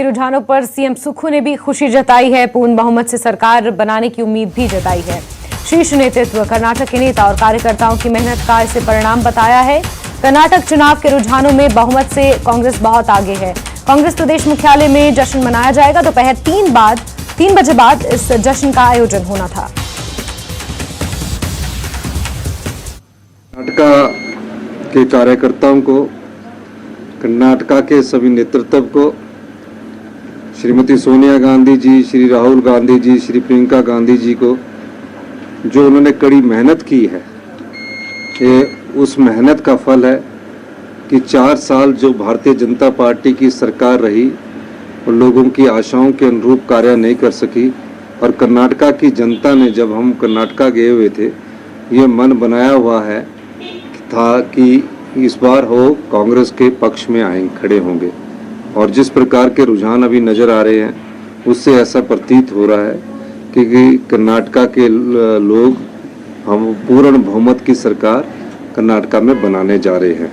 रुझानों पर सीएम सुक्खू ने भी खुशी जताई है। पूर्ण बहुमत से सरकार बनाने की उम्मीद भी जताई है। शीर्ष नेतृत्व कर्नाटक के नेता और कार्यकर्ताओं की मेहनत का इसे परिणाम बताया है। कर्नाटक चुनाव के रुझानों में बहुमत से कांग्रेस बहुत आगे है। कांग्रेस प्रदेश मुख्यालय में जश्न मनाया जाएगा। दोपहर 3 बजे बाद इस जश्न का आयोजन होना था। कर्नाटक के कार्यकर्ताओं को, कर्नाटक के सभी नेतृत्व को, श्रीमती सोनिया गांधी जी, श्री राहुल गांधी जी, श्री प्रियंका गांधी जी को जो उन्होंने कड़ी मेहनत की है, ये उस मेहनत का फल है कि 4 साल जो भारतीय जनता पार्टी की सरकार रही और लोगों की आशाओं के अनुरूप कार्य नहीं कर सकी। और कर्नाटक की जनता ने, जब हम कर्नाटक गए हुए थे, ये मन बनाया हुआ है था कि इस बार हो कांग्रेस के पक्ष में खड़े होंगे। और जिस प्रकार के रुझान अभी नज़र आ रहे हैं, उससे ऐसा प्रतीत हो रहा है कि कर्नाटक के लोग हम पूर्ण बहुमत की सरकार कर्नाटक में बनाने जा रहे हैं।